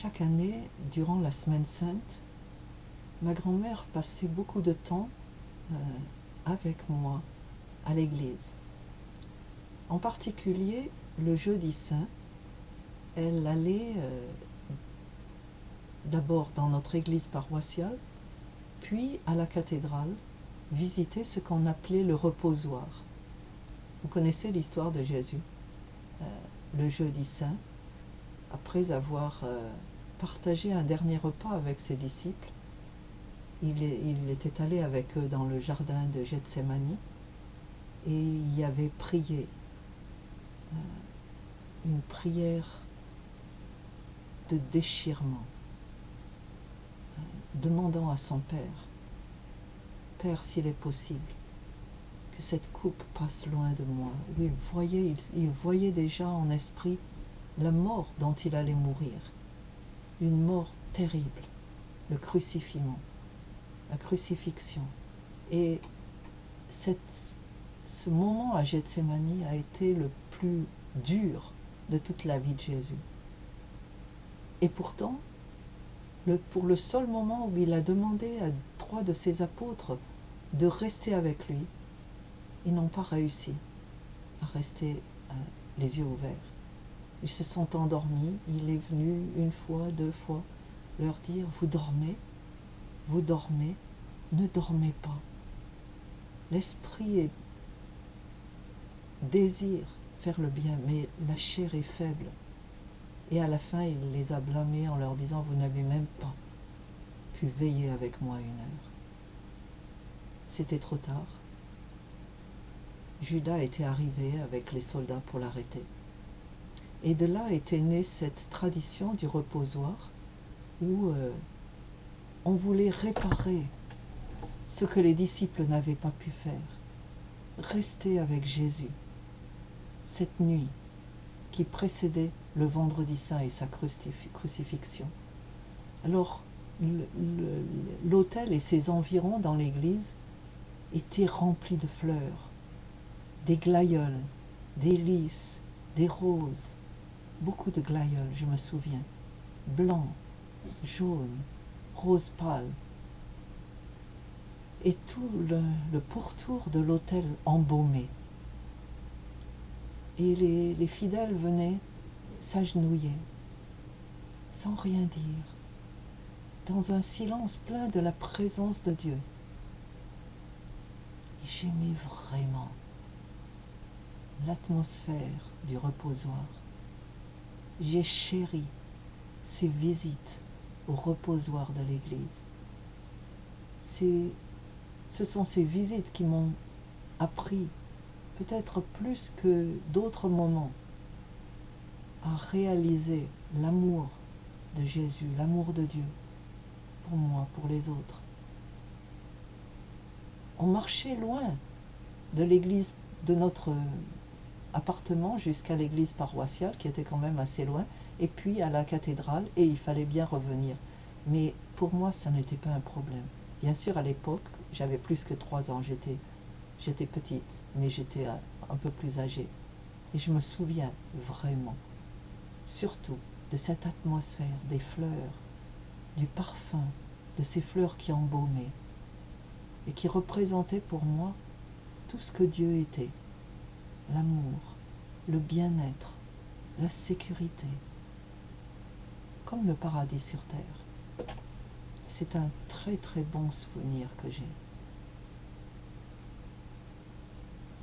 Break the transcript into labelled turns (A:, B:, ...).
A: Chaque année, durant la Semaine Sainte, ma grand-mère passait beaucoup de temps avec moi à l'église. En particulier, le jeudi saint, elle allait d'abord dans notre église paroissiale, puis à la cathédrale, visiter ce qu'on appelait le reposoir. Vous connaissez l'histoire de Jésus. Le jeudi saint, après avoir partagé un dernier repas avec ses disciples, il était allé avec eux dans le jardin de Gethsémani et il y avait prié une prière de déchirement, demandant à son Père, « Père, s'il est possible, que cette coupe passe loin de moi. » Il voyait déjà en esprit la mort dont il allait mourir, une mort terrible, le crucifixion. La crucifixion. Et ce moment à Gethsémani a été le plus dur de toute la vie de Jésus. Et pourtant, pour le seul moment où il a demandé à 3 de ses apôtres de rester avec lui, ils n'ont pas réussi à rester les yeux ouverts. Ils se sont endormis. Il est venu 1 fois, 2 fois leur dire « Vous dormez, ne dormez pas. » L'esprit désire faire le bien, mais la chair est faible. Et à la fin, il les a blâmés en leur disant « Vous n'avez même pas pu veiller avec moi 1 heure. » C'était trop tard. Judas était arrivé avec les soldats pour l'arrêter. Et de là était née cette tradition du reposoir où on voulait réparer ce que les disciples n'avaient pas pu faire. Rester avec Jésus cette nuit qui précédait le vendredi saint et sa crucifixion. Alors, l'autel et ses environs dans l'église étaient remplis de fleurs, des glaïeuls, des lys, des roses, beaucoup de glaïeuls, je me souviens, blancs, jaunes, rose pâle, et tout le pourtour de l'autel embaumé. Et les fidèles venaient s'agenouiller, sans rien dire, dans un silence plein de la présence de Dieu. Et j'aimais vraiment l'atmosphère du reposoir. J'ai chéri ces visites au reposoir de l'église. Ce sont ces visites qui m'ont appris, peut-être plus que d'autres moments, à réaliser l'amour de Jésus, l'amour de Dieu, pour moi, pour les autres. On marchait loin de l'église, de notre appartement jusqu'à l'église paroissiale, qui était quand même assez loin, et puis à la cathédrale, et il fallait bien revenir. Mais pour moi, ça n'était pas un problème. Bien sûr, à l'époque, j'avais plus que 3 ans, j'étais petite, mais j'étais un peu plus âgée. Et je me souviens vraiment, surtout, de cette atmosphère, des fleurs, du parfum, de ces fleurs qui embaumaient, et qui représentaient pour moi tout ce que Dieu était. L'amour, le bien-être, la sécurité, comme le paradis sur terre. C'est un très très bon souvenir que j'ai.